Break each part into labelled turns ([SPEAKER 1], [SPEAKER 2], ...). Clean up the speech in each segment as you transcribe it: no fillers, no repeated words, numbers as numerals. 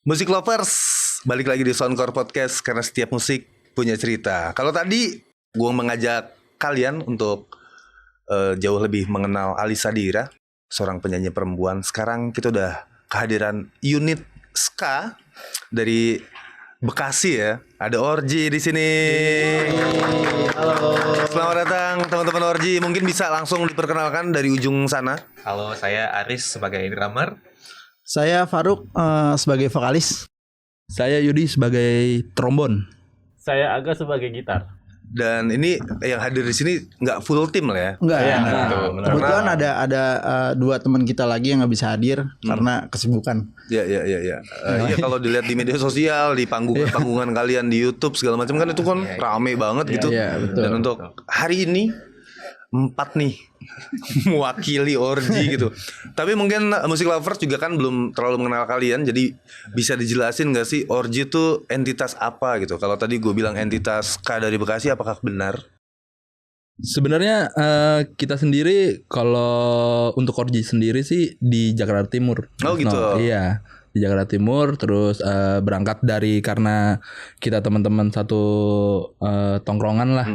[SPEAKER 1] Musik lovers, balik lagi di Soundcore Podcast karena setiap musik punya cerita. Kalau tadi gue mengajak kalian untuk jauh lebih mengenal Alisa Dira, seorang penyanyi perempuan. Sekarang kita udah kehadiran unit ska dari Bekasi ya. Ada Orji di sini.
[SPEAKER 2] Halo.
[SPEAKER 1] Selamat datang teman-teman Orji. Mungkin bisa langsung diperkenalkan dari ujung sana.
[SPEAKER 3] Halo, saya Aris sebagai drummer.
[SPEAKER 2] Saya Faruk sebagai vokalis.
[SPEAKER 4] Saya Yudi sebagai trombon.
[SPEAKER 5] Saya Aga sebagai gitar.
[SPEAKER 1] Dan ini yang hadir di sini nggak full tim lah ya.
[SPEAKER 2] Enggak
[SPEAKER 5] Iya,
[SPEAKER 2] ya.
[SPEAKER 5] betul.
[SPEAKER 2] Kebetulan ada dua teman kita lagi yang nggak bisa hadir karena kesibukan.
[SPEAKER 1] Ya. Iya kalau dilihat di media sosial, di panggungan kalian di YouTube segala macam kan itu kan rame banget gitu.
[SPEAKER 2] Iya, betul.
[SPEAKER 1] Dan untuk hari ini 4 nih mewakili Orji gitu. Tapi mungkin musik lovers juga kan belum terlalu mengenal kalian. Jadi bisa dijelasin gak sih Orji itu entitas apa gitu? Kalau tadi gue bilang entitas K dari Bekasi, apakah benar?
[SPEAKER 4] Sebenarnya kita sendiri kalau untuk Orji sendiri sih di Jakarta Timur.
[SPEAKER 1] Oh gitu.
[SPEAKER 4] Iya, di Jakarta Timur. Terus berangkat dari karena kita teman-teman satu tongkrongan lah.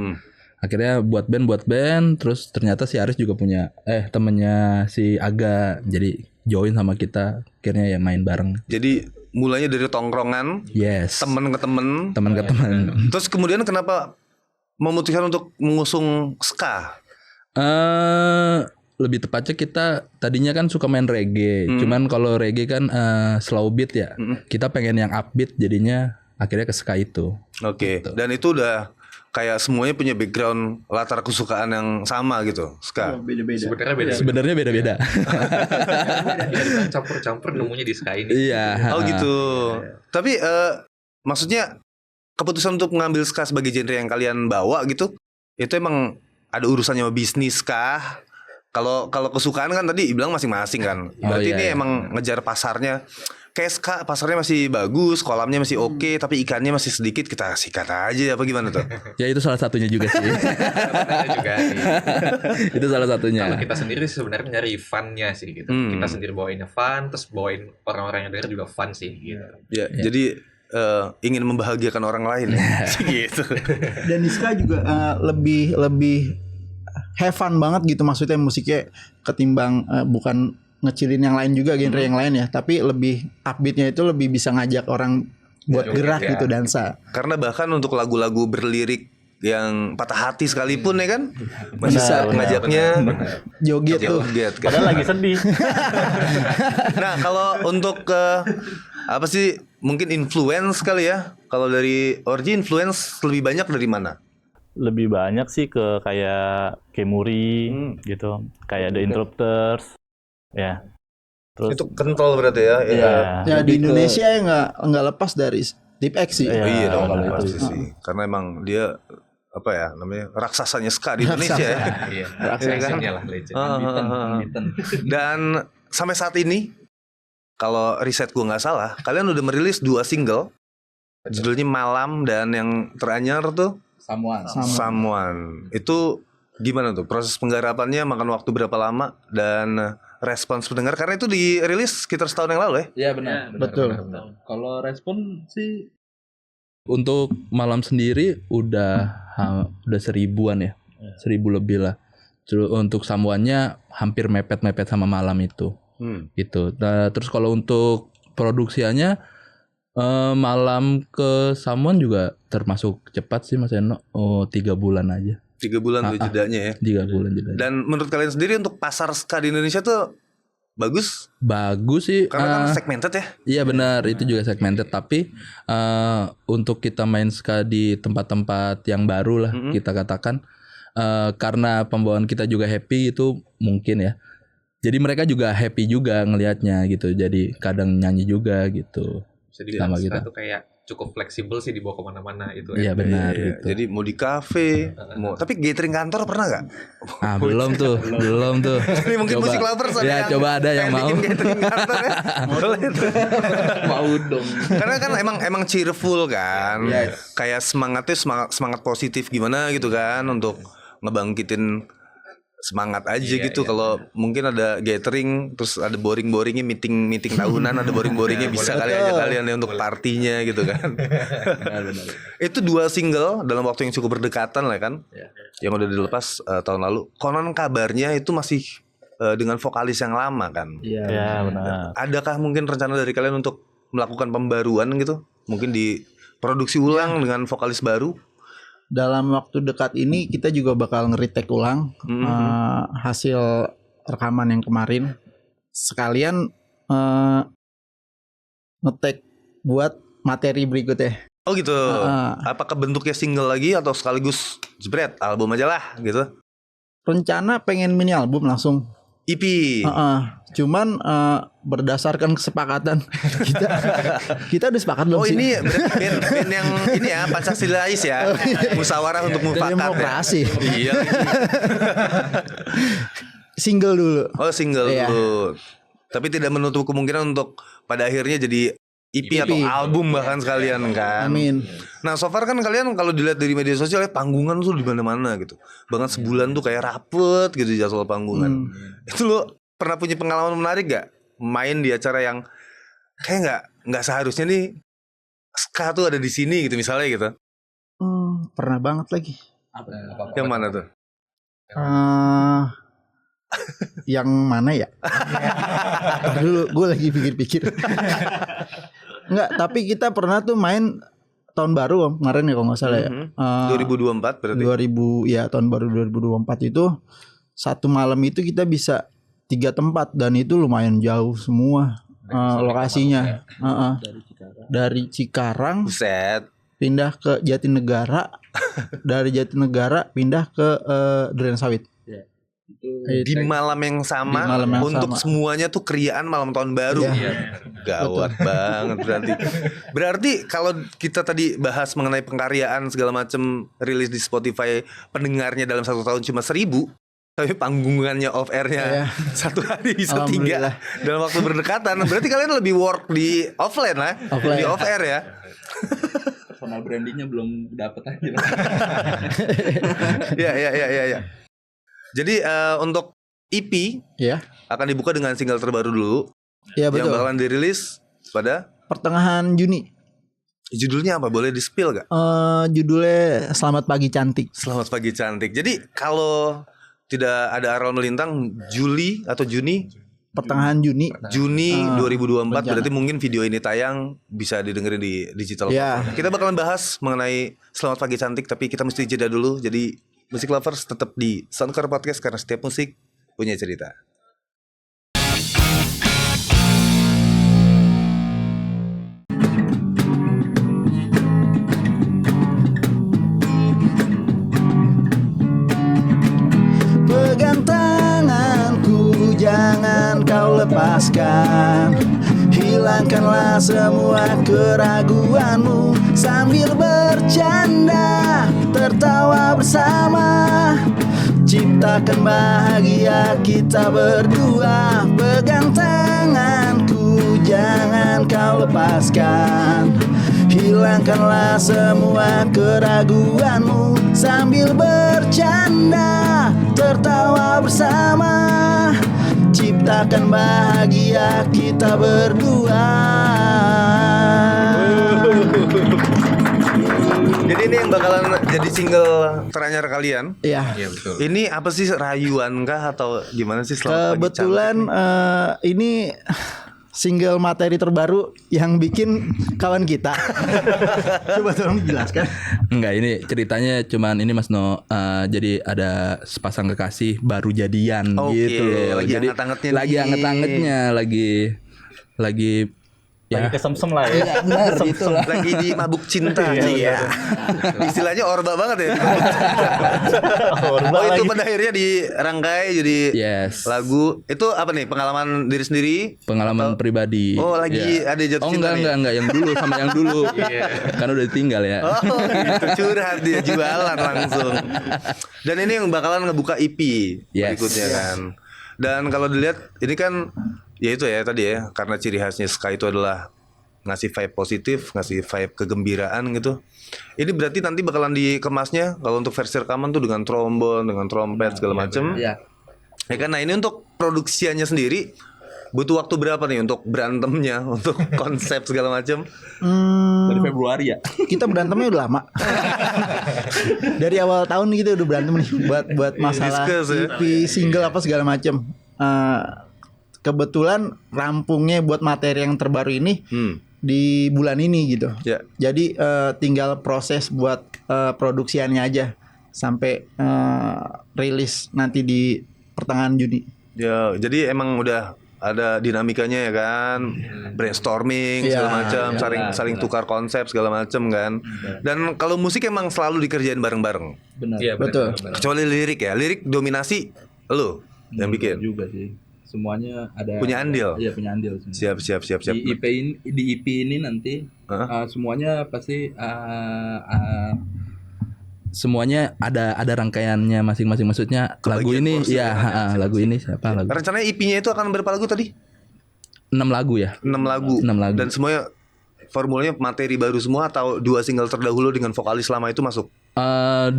[SPEAKER 4] Akhirnya buat band, terus ternyata si Aris juga punya temennya si Aga, jadi join sama kita, akhirnya ya main bareng.
[SPEAKER 1] Jadi mulainya dari tongkrongan,
[SPEAKER 4] Yes.
[SPEAKER 1] temen ke temen. Terus kemudian kenapa memutuskan untuk mengusung ska?
[SPEAKER 4] Lebih tepatnya kita tadinya kan suka main reggae, cuman kalau reggae kan slow beat ya, kita pengen yang upbeat, jadinya akhirnya ke ska itu.
[SPEAKER 1] Oke.
[SPEAKER 4] Gitu.
[SPEAKER 1] Dan itu udah kayak semuanya punya background latar kesukaan yang sama gitu, ska.
[SPEAKER 2] Beda-beda.
[SPEAKER 4] Sebenarnya beda-beda.
[SPEAKER 3] Campur-campur nemunya di Sky ini.
[SPEAKER 4] Iya.
[SPEAKER 1] Oh gitu. Tapi maksudnya keputusan untuk mengambil ska sebagai genre yang kalian bawa gitu, itu emang ada urusannya sama bisnis kah? Kalau kesukaan kan tadi bilang masing-masing kan. Berarti
[SPEAKER 4] iya,
[SPEAKER 1] ini
[SPEAKER 4] iya.
[SPEAKER 1] emang ngejar pasarnya. Kayak ska pasarnya masih bagus, kolamnya masih oke, tapi ikannya masih sedikit, kita sikat aja apa gimana tuh?
[SPEAKER 4] Ya itu salah satunya juga sih.
[SPEAKER 3] Sebenarnya juga sih.
[SPEAKER 4] Itu salah satunya.
[SPEAKER 3] Kalau kita sendiri sebenarnya nyari fun-nya sih gitu. Kita sendiri bawainnya fun, terus bawain orang-orang yang denger juga fun sih gitu.
[SPEAKER 1] Ya, jadi ingin membahagiakan orang lain ya. Gitu.
[SPEAKER 2] Dan Niska juga lebih have fun banget gitu, maksudnya musiknya ketimbang bukan ngecilin yang lain juga, genre yang lain ya, tapi lebih upbeatnya itu lebih bisa ngajak orang buat
[SPEAKER 3] Joget
[SPEAKER 2] gerak
[SPEAKER 3] ya.
[SPEAKER 2] gitu, dansa.
[SPEAKER 1] Karena bahkan untuk lagu-lagu berlirik yang patah hati sekalipun ya kan bisa ngajaknya
[SPEAKER 2] Joget tuh.
[SPEAKER 1] joget kan.
[SPEAKER 5] Padahal lagi sedih.
[SPEAKER 1] Nah kalau untuk apa sih mungkin influence kali ya. Kalau dari Orji influence lebih banyak dari mana?
[SPEAKER 5] Lebih banyak sih ke kayak Kemuri gitu, kayak The Interrupters. Ya. Terus
[SPEAKER 1] Itu kental berarti ya.
[SPEAKER 5] iya.
[SPEAKER 2] Ya di Indonesia ya nggak lepas dari Deep X sih.
[SPEAKER 5] Iya.
[SPEAKER 1] Oh iya dong
[SPEAKER 5] kalau
[SPEAKER 1] pasti
[SPEAKER 5] itu.
[SPEAKER 1] sih. Karena emang dia apa ya namanya raksasanya ska di Indonesia ya.
[SPEAKER 3] Iya,
[SPEAKER 1] kan?
[SPEAKER 3] legendnya lah legend.
[SPEAKER 1] Dan sampai saat ini kalau riset gue nggak salah, kalian udah merilis 2 single. Judulnya Malam dan yang teranyar tuh Someone. Itu gimana tuh proses penggarapannya, makan waktu berapa lama dan respons pendengar, karena itu dirilis sekitar setahun yang lalu ya?
[SPEAKER 4] Iya benar.
[SPEAKER 2] Betul.
[SPEAKER 4] Kalau respon sih untuk Malam sendiri udah 1000-an ya, 1000 lebih lah. Untuk samuannya hampir mepet-mepet sama Malam itu, gitu. Nah, terus kalau untuk produksiannya Malam ke Samuan juga termasuk cepat sih Mas Eno. 3 bulan aja.
[SPEAKER 1] 3 bulan tuh jedanya ya.
[SPEAKER 4] 3 bulan jedanya.
[SPEAKER 1] Dan menurut kalian sendiri untuk pasar ska di Indonesia tuh bagus?
[SPEAKER 4] Bagus sih.
[SPEAKER 1] Karena kan segmented ya.
[SPEAKER 4] Iya benar, itu juga segmented. Tapi untuk kita main ska di tempat-tempat yang baru lah kita katakan, karena pembawaan kita juga happy itu mungkin ya. Jadi mereka juga happy juga ngelihatnya gitu. Jadi kadang nyanyi juga gitu.
[SPEAKER 3] Bisa dibilang
[SPEAKER 4] Sama
[SPEAKER 3] ska
[SPEAKER 4] kita.
[SPEAKER 3] itu kayak cukup fleksibel sih dibawa kemana-mana itu.
[SPEAKER 4] Iya benar
[SPEAKER 1] Iya,
[SPEAKER 4] gitu.
[SPEAKER 1] jadi mau di kafe, tapi gathering kantor pernah gak?
[SPEAKER 4] Belum tuh.
[SPEAKER 1] Ini mungkin musik lovers ada
[SPEAKER 4] Ya
[SPEAKER 1] yang
[SPEAKER 4] coba ada yang
[SPEAKER 1] pengen
[SPEAKER 4] mau.
[SPEAKER 1] bikin gathering kantor ya. Boleh tuh.
[SPEAKER 4] Mau dong.
[SPEAKER 1] Karena kan emang cheerful kan.
[SPEAKER 4] Yes.
[SPEAKER 1] Kayak semangatnya semangat positif gimana gitu kan untuk ngebangkitin semangat aja
[SPEAKER 3] Iya,
[SPEAKER 1] gitu.
[SPEAKER 3] iya.
[SPEAKER 1] Kalau mungkin ada gathering terus ada boring-boringnya meeting tahunan, ada boring-boringnya bisa
[SPEAKER 3] Boleh.
[SPEAKER 1] kali ajak kalian ya untuk partinya gitu kan. Itu 2 single dalam waktu yang cukup berdekatan lah kan. Yang udah dilepas tahun lalu. Konon kabarnya itu masih dengan vokalis yang lama kan.
[SPEAKER 5] Ya benar.
[SPEAKER 1] Adakah mungkin rencana dari kalian untuk melakukan pembaruan gitu? Mungkin diproduksi ulang dengan vokalis baru?
[SPEAKER 2] Dalam waktu dekat ini kita juga bakal nge-retake ulang hasil rekaman yang kemarin. Sekalian nge-take buat materi berikutnya.
[SPEAKER 1] Oh gitu. Apakah bentuknya single lagi atau sekaligus jebret album aja lah gitu?
[SPEAKER 2] Rencana pengen mini album langsung.
[SPEAKER 1] EP.
[SPEAKER 2] Cuman berdasarkan kesepakatan kita udah sepakat belum
[SPEAKER 1] Oh
[SPEAKER 2] sih?
[SPEAKER 1] ini berarti band yang ini ya Pancasilais ya. Musyawarah untuk mufakat
[SPEAKER 2] Demokrasi.
[SPEAKER 1] ya. Iya.
[SPEAKER 2] Single dulu.
[SPEAKER 1] Oh single
[SPEAKER 2] Iya.
[SPEAKER 1] dulu. Tapi tidak menutup kemungkinan untuk pada akhirnya jadi EP atau album bahkan sekalian kan.
[SPEAKER 2] Amin.
[SPEAKER 1] Nah, so far kan kalian kalau dilihat dari media sosial ya panggungan tuh di mana-mana gitu. Bahkan sebulan tuh kayak rapet gitu jadwal panggungan. Itu lo pernah punya pengalaman menarik gak? Main di acara yang kayak nggak seharusnya nih ska tuh ada di sini gitu misalnya gitu.
[SPEAKER 2] Pernah banget lagi.
[SPEAKER 1] Yang mana tuh?
[SPEAKER 2] Yang mana ya? Ntar dulu gue lagi pikir-pikir. Enggak, tapi kita pernah tuh main tahun baru kemarin ya kalau nggak salah ya.
[SPEAKER 1] 2024 berarti.
[SPEAKER 2] 2000 ya tahun baru 2024 itu satu malam itu kita bisa 3 tempat dan itu lumayan jauh semua lokasinya. Dari Cikarang
[SPEAKER 1] Buset.
[SPEAKER 2] pindah ke Jatinegara, dari Jatinegara pindah ke Duren Sawit.
[SPEAKER 1] Di malam yang sama
[SPEAKER 2] Di malam yang
[SPEAKER 1] untuk
[SPEAKER 2] sama.
[SPEAKER 1] semuanya tuh keriaan malam tahun baru.
[SPEAKER 2] Iya.
[SPEAKER 1] Gawat banget berarti. Berarti kalau kita tadi bahas mengenai pengkaryaan segala macam rilis di Spotify pendengarnya dalam 1 tahun cuma 1.000, tapi panggungannya off airnya satu hari bisa 3
[SPEAKER 2] Alhamdulillah.
[SPEAKER 1] dalam waktu berdekatan. Berarti kalian lebih work di offline lah,
[SPEAKER 2] Offline.
[SPEAKER 1] di off air ya.
[SPEAKER 4] Personal brandingnya belum dapet aja.
[SPEAKER 1] Ya. Jadi untuk EP
[SPEAKER 2] Ya.
[SPEAKER 1] akan dibuka dengan single terbaru dulu
[SPEAKER 2] Ya
[SPEAKER 1] yang
[SPEAKER 2] betul.
[SPEAKER 1] bakalan dirilis pada
[SPEAKER 2] Pertengahan Juni.
[SPEAKER 1] judulnya apa? Boleh di-spill gak?
[SPEAKER 2] Judulnya Selamat Pagi Cantik.
[SPEAKER 1] Selamat pagi cantik. Jadi kalau tidak ada aral melintang Juli atau Juni
[SPEAKER 2] Pertengahan Juni.
[SPEAKER 1] 2024
[SPEAKER 2] rencana.
[SPEAKER 1] berarti mungkin video ini tayang bisa didengerin di digital.
[SPEAKER 2] Ya.
[SPEAKER 1] platform. Kita bakalan bahas mengenai Selamat Pagi Cantik tapi kita mesti jeda dulu. Jadi Musik Lovers tetap di Soundcore Podcast karena setiap musik punya cerita.
[SPEAKER 2] Pegang tanganku, jangan kau lepaskan. Hilangkanlah semua keraguanmu sambil bercanda, tertawa bersama. Ciptakan bahagia kita berdua. Pegang tanganku, jangan kau lepaskan. Hilangkanlah semua keraguanmu sambil bercanda, tertawa bersama. Ciptakan bahagia kita berdua.
[SPEAKER 1] Jadi ini yang bakalan jadi single teranyar kalian.
[SPEAKER 2] Ya,
[SPEAKER 3] Iya betul.
[SPEAKER 1] Ini apa sih, rayuan kah atau gimana sih? Selamat Pagi
[SPEAKER 2] kebetulan ini single materi terbaru yang bikin kawan kita. Coba tolong jelaskan.
[SPEAKER 4] Enggak, ini ceritanya cuman ini Mas No, jadi ada sepasang kekasih baru jadian
[SPEAKER 1] Oke,
[SPEAKER 4] gitu loh.
[SPEAKER 1] lagi
[SPEAKER 4] Jadi
[SPEAKER 1] anget-angetnya
[SPEAKER 4] lagi
[SPEAKER 1] nih.
[SPEAKER 4] anget-angetnya, lagi
[SPEAKER 5] Lagi kesem-sem lah ya.
[SPEAKER 4] benar gitu lah.
[SPEAKER 1] lagi di mabuk cinta.
[SPEAKER 5] Iya,
[SPEAKER 1] Istilahnya orba banget ya.
[SPEAKER 5] Orba
[SPEAKER 1] Oh itu
[SPEAKER 5] lagi.
[SPEAKER 1] pada akhirnya dirangkai jadi
[SPEAKER 4] Yes.
[SPEAKER 1] lagu. Itu apa nih, pengalaman diri sendiri?
[SPEAKER 4] Pengalaman pribadi.
[SPEAKER 1] Oh lagi
[SPEAKER 4] Ya.
[SPEAKER 1] ada jatuh
[SPEAKER 4] Oh
[SPEAKER 1] cinta nih.
[SPEAKER 4] enggak yang dulu sama yang dulu. Kan udah ditinggal ya.
[SPEAKER 1] Oh gitu, curhat dia, jualan langsung. Dan ini yang bakalan ngebuka EP
[SPEAKER 4] Yes.
[SPEAKER 1] berikutnya kan. Dan kalau dilihat ini kan ya itu ya tadi ya, karena ciri khasnya ska itu adalah ngasih vibe positif, ngasih vibe kegembiraan gitu. Ini berarti nanti bakalan dikemasnya kalau untuk versi rekaman tuh dengan trombon, dengan trompet segala macem.
[SPEAKER 4] Iya.
[SPEAKER 1] Ya kan, nah ini untuk produksiannya sendiri butuh waktu berapa nih untuk berantemnya, untuk konsep segala macam?
[SPEAKER 4] Dari Februari ya.
[SPEAKER 2] Kita berantemnya udah lama. Dari awal tahun kita udah berantem nih buat masalah
[SPEAKER 1] Discuss ya.
[SPEAKER 2] EP, single apa segala macam. Kebetulan rampungnya buat materi yang terbaru ini di bulan ini gitu.
[SPEAKER 1] Ya.
[SPEAKER 2] Jadi tinggal proses buat produksiannya aja sampai rilis nanti di pertengahan Juni.
[SPEAKER 1] Ya, jadi emang udah ada dinamikanya ya kan, brainstorming
[SPEAKER 2] Iya,
[SPEAKER 1] segala macam,
[SPEAKER 2] iya,
[SPEAKER 1] saling tukar konsep segala macam kan. Dan kalau musik emang selalu dikerjain bareng-bareng.
[SPEAKER 4] Benar.
[SPEAKER 3] Iya,
[SPEAKER 2] Betul.
[SPEAKER 3] benar.
[SPEAKER 1] Kecuali lirik ya, lirik dominasi lo yang bikin.
[SPEAKER 4] Juga sih. Semuanya ada
[SPEAKER 1] Punya andil?
[SPEAKER 4] Iya, punya andil semua.
[SPEAKER 1] Siap.
[SPEAKER 4] Di EP ini nanti semuanya pasti semuanya ada rangkaiannya masing-masing, maksudnya lagu
[SPEAKER 1] Kebagian
[SPEAKER 4] ini
[SPEAKER 1] porsi
[SPEAKER 4] ya,
[SPEAKER 1] ya.
[SPEAKER 4] lagu ini siapa lagu?
[SPEAKER 1] Rencananya EP-nya itu akan berapa lagu tadi?
[SPEAKER 4] 6 lagu ya.
[SPEAKER 1] 6 lagu.
[SPEAKER 4] 6 lagu.
[SPEAKER 1] Dan semuanya formulanya materi baru semua atau 2 single terdahulu dengan vokalis lama itu masuk?
[SPEAKER 4] 2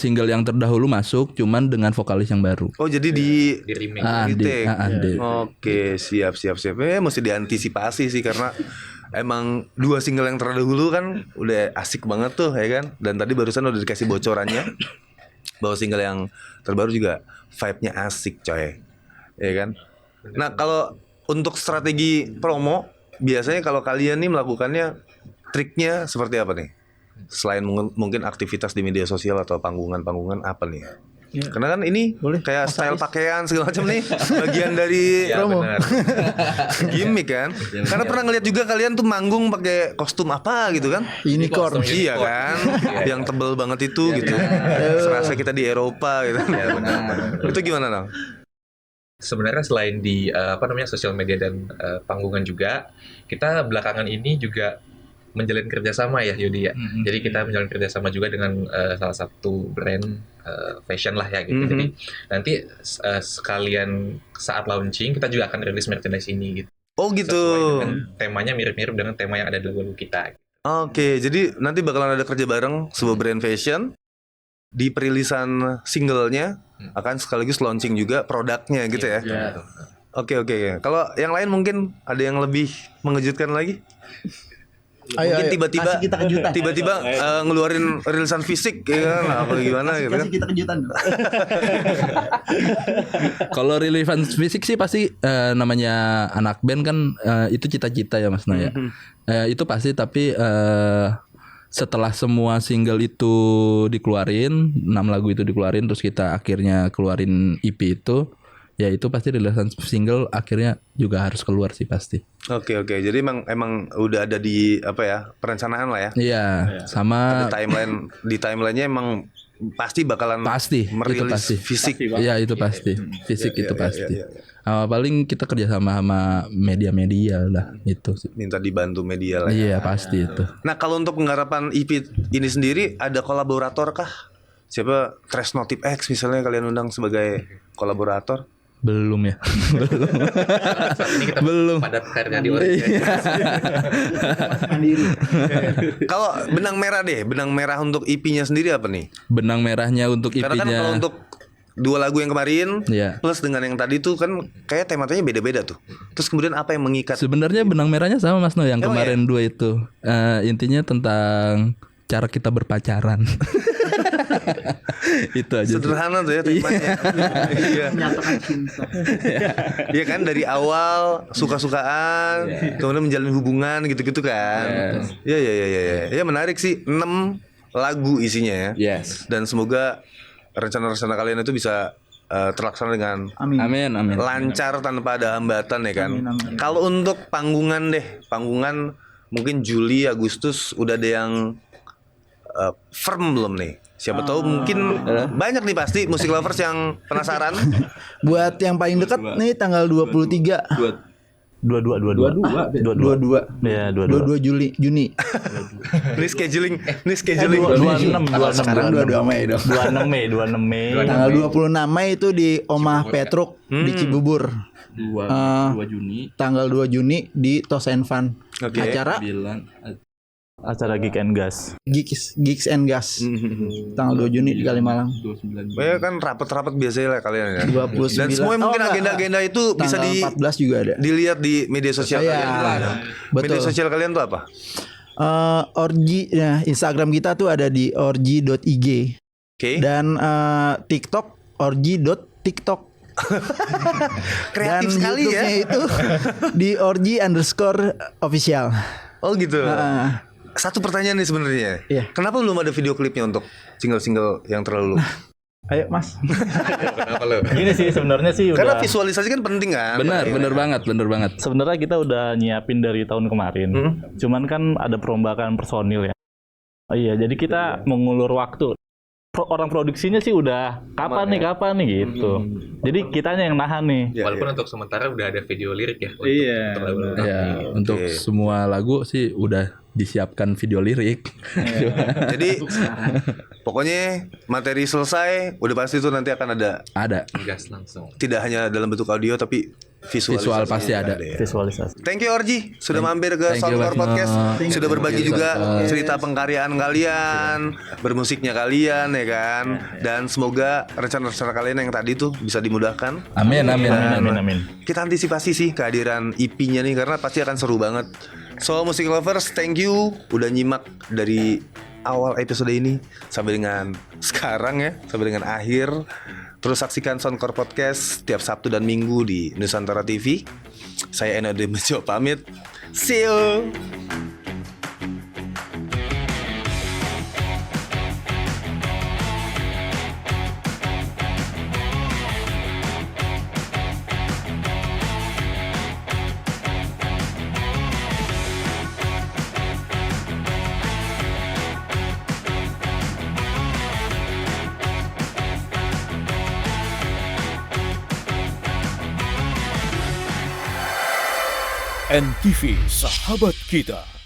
[SPEAKER 4] single yang terdahulu masuk, cuman dengan vokalis yang baru.
[SPEAKER 1] Oh, jadi di
[SPEAKER 3] Di remake.
[SPEAKER 1] retake. Oke, siap. Mesti diantisipasi sih karena emang 2 single yang terdahulu kan udah asik banget tuh ya kan. Dan tadi barusan udah dikasih bocorannya bahwa single yang terbaru juga vibe-nya asik coy. Ya kan. Nah, kalau untuk strategi promo biasanya kalau kalian nih melakukannya triknya seperti apa nih? Selain mungkin aktivitas di media sosial atau panggungan apa nih?
[SPEAKER 2] Ya.
[SPEAKER 1] Karena kan ini
[SPEAKER 2] Boleh,
[SPEAKER 1] kayak
[SPEAKER 2] Mas
[SPEAKER 1] style
[SPEAKER 2] Aris.
[SPEAKER 1] pakaian segala macam nih bagian dari
[SPEAKER 3] Iya,
[SPEAKER 2] promo.
[SPEAKER 3] benar.
[SPEAKER 1] gimmick kan. Karena pernah ngeliat juga kalian tuh manggung pakai kostum apa gitu kan?
[SPEAKER 2] Unicorn.
[SPEAKER 3] Kostum
[SPEAKER 1] Iya
[SPEAKER 3] unicorn.
[SPEAKER 1] kan,
[SPEAKER 3] Iya.
[SPEAKER 1] yang tebel banget itu gitu. Serasa kita di Eropa gitu. Itu gimana dong?
[SPEAKER 3] Sebenarnya selain di sosial media dan panggungan juga, kita belakangan ini juga menjalin kerjasama ya Yudi ya. Jadi kita menjalin kerjasama juga dengan salah satu brand fashion lah ya gitu. Jadi nanti sekalian saat launching kita juga akan rilis merchandise ini gitu.
[SPEAKER 1] Oh gitu.
[SPEAKER 3] Sesuai dengan temanya mirip-mirip dengan tema yang ada di lagu kita.
[SPEAKER 1] Oke, jadi nanti bakalan ada kerja bareng sebuah brand fashion di perilisan singlenya akan sekaligus launching juga produknya gitu ya.
[SPEAKER 3] Iya.
[SPEAKER 1] Oke. Kalau yang lain mungkin ada yang lebih mengejutkan lagi? Mungkin tiba-tiba
[SPEAKER 2] kasih kita kejutan.
[SPEAKER 1] ngeluarin rilisan fisik ya kan, apa gimana gitu kan.
[SPEAKER 2] Kasih kita kejutan.
[SPEAKER 4] Kalau relevan fisik sih pasti namanya anak band kan itu cita-cita ya Mas Naya. Itu pasti, tapi setelah semua single itu dikeluarin, 6 lagu itu dikeluarin, terus kita akhirnya keluarin EP itu, ya itu pasti rilisan single akhirnya juga harus keluar sih pasti.
[SPEAKER 1] Oke. Jadi emang udah ada di apa ya, perencanaan lah ya.
[SPEAKER 4] Iya, sama
[SPEAKER 1] Ada timelinenya emang pasti bakalan
[SPEAKER 4] pasti itu
[SPEAKER 1] merilis
[SPEAKER 4] pasti
[SPEAKER 1] fisik.
[SPEAKER 4] Iya itu pasti, fisik itu pasti. Paling kita kerja sama media-media lah itu sih.
[SPEAKER 1] Minta dibantu media lah ya.
[SPEAKER 4] Iya pasti itu.
[SPEAKER 1] Nah, kalau untuk penggarapan EP ini sendiri ada kolaborator kah? Siapa Tresnotype X misalnya kalian undang sebagai kolaborator?
[SPEAKER 4] Belum ya.
[SPEAKER 3] Saat ini kita
[SPEAKER 4] Belum.
[SPEAKER 3] padat karya di organisasi.
[SPEAKER 2] Mandiri.
[SPEAKER 1] Kalau benang merah untuk EP-nya sendiri apa nih?
[SPEAKER 4] Benang merahnya untuk
[SPEAKER 1] Karena kan
[SPEAKER 4] EP-nya.
[SPEAKER 1] kalau untuk 2 lagu yang kemarin
[SPEAKER 4] Iya.
[SPEAKER 1] plus dengan yang tadi tuh kan kayak temanya beda-beda tuh. Terus kemudian apa yang mengikat?
[SPEAKER 4] Sebenarnya benang merahnya sama Mas No yang
[SPEAKER 1] Emang
[SPEAKER 4] kemarin 2 itu. Intinya tentang cara kita berpacaran. Itu aja sih.
[SPEAKER 1] Sederhana tuh ya temanya. Iya.
[SPEAKER 2] Menyatakan cinta.
[SPEAKER 1] Iya kan dari awal suka-sukaan, kemudian menjalin hubungan gitu-gitu kan. Iya. Ya menarik sih. 6 lagu isinya ya.
[SPEAKER 4] Yes.
[SPEAKER 1] Dan semoga rencana-rencana kalian itu bisa terlaksana dengan
[SPEAKER 2] Amin.
[SPEAKER 4] Amin.
[SPEAKER 1] lancar tanpa ada hambatan ya kan.
[SPEAKER 2] Amin.
[SPEAKER 1] Kalau untuk panggungan mungkin Juli Agustus udah ada yang firm belum nih? Siapa tahu mungkin banyak nih pasti musik lovers yang penasaran.
[SPEAKER 2] Buat yang paling dekat nih tanggal 23.
[SPEAKER 5] 22. Ya,
[SPEAKER 2] 22 Juni.
[SPEAKER 1] Ini scheduling.
[SPEAKER 5] 26
[SPEAKER 2] Sekarang 22 Mei dong.
[SPEAKER 5] 26 Mei.
[SPEAKER 2] Tanggal 26 Mei itu di Omah Petruk di Cibubur.
[SPEAKER 4] 2 Juni
[SPEAKER 2] Tanggal 2 Juni di Tos and Fun.
[SPEAKER 1] Oke.
[SPEAKER 2] Acara
[SPEAKER 4] bilang
[SPEAKER 5] Acara Geek and Gas.
[SPEAKER 2] Gigs and Gas. Tanggal 2 Juni di Kalimalang.
[SPEAKER 1] Ya kan rapat-rapat biasanya lah kalian ya.
[SPEAKER 2] 29.
[SPEAKER 1] Dan semua mungkin
[SPEAKER 2] enggak.
[SPEAKER 1] agenda-agenda itu bisa
[SPEAKER 2] Tanggal 14 juga ada.
[SPEAKER 1] dilihat di media sosial
[SPEAKER 2] Iya,
[SPEAKER 1] kalian juga ya.
[SPEAKER 2] betul.
[SPEAKER 1] Media sosial kalian tuh apa?
[SPEAKER 2] Orgi, ya, Instagram kita tuh ada di orgi.ig
[SPEAKER 1] Oke.
[SPEAKER 2] dan TikTok orgi.tiktok.
[SPEAKER 1] Kreatif
[SPEAKER 2] Dan
[SPEAKER 1] sekali ya.
[SPEAKER 2] YouTube-nya itu di orgi_official.
[SPEAKER 1] Oh gitu.
[SPEAKER 2] Nah,
[SPEAKER 1] Satu pertanyaan nih sebenarnya.
[SPEAKER 2] Iya.
[SPEAKER 1] Kenapa belum ada video klipnya untuk single-single yang terlalu?
[SPEAKER 2] ayo Mas.
[SPEAKER 3] Kenapa lo?
[SPEAKER 5] Gini sih sebenarnya sih
[SPEAKER 1] Karena
[SPEAKER 5] udah.
[SPEAKER 1] visualisasi kan penting kan.
[SPEAKER 4] Bener banget.
[SPEAKER 5] Sebenarnya kita udah nyiapin dari tahun kemarin. Cuman kan ada perombakan personil ya. Oh iya, jadi kita mengulur waktu. Orang produksinya sih udah kapan nih gitu. Jadi kitanya yang nahan nih.
[SPEAKER 1] Ya,
[SPEAKER 3] Walaupun untuk sementara udah ada video lirik ya.
[SPEAKER 6] Iya.
[SPEAKER 3] Untuk lagu
[SPEAKER 4] Ya, untuk
[SPEAKER 1] Oke.
[SPEAKER 4] semua lagu sih udah disiapkan video lirik.
[SPEAKER 1] Jadi pokoknya materi selesai, udah pasti tuh nanti akan ada
[SPEAKER 4] Ada.
[SPEAKER 3] gas langsung.
[SPEAKER 1] tidak hanya dalam bentuk audio tapi
[SPEAKER 4] Visual pasti ada.
[SPEAKER 1] ya.
[SPEAKER 5] Visualisasi.
[SPEAKER 1] Thank you Orji sudah mampir ke
[SPEAKER 4] thank you,
[SPEAKER 1] Soundcore
[SPEAKER 4] Mas.
[SPEAKER 1] Podcast,
[SPEAKER 4] Thank
[SPEAKER 1] sudah
[SPEAKER 4] you.
[SPEAKER 1] berbagi
[SPEAKER 4] Thank you,
[SPEAKER 1] juga
[SPEAKER 4] Mas.
[SPEAKER 1] cerita pengkaryaan kalian, bermusiknya kalian ya kan, dan semoga rencana-rencana kalian yang tadi tuh bisa dimudahkan.
[SPEAKER 4] Amin.
[SPEAKER 5] Amin.
[SPEAKER 1] Kita antisipasi sih kehadiran EP-nya nih karena pasti akan seru banget. So Music Lovers, thank you udah nyimak dari awal episode ini sampai dengan sekarang ya, sampai dengan akhir. Terus saksikan Soundcore Podcast setiap Sabtu dan Minggu di Nusantara TV. Saya Eno Demejo pamit. See you.
[SPEAKER 7] NTV Sahabat Kita.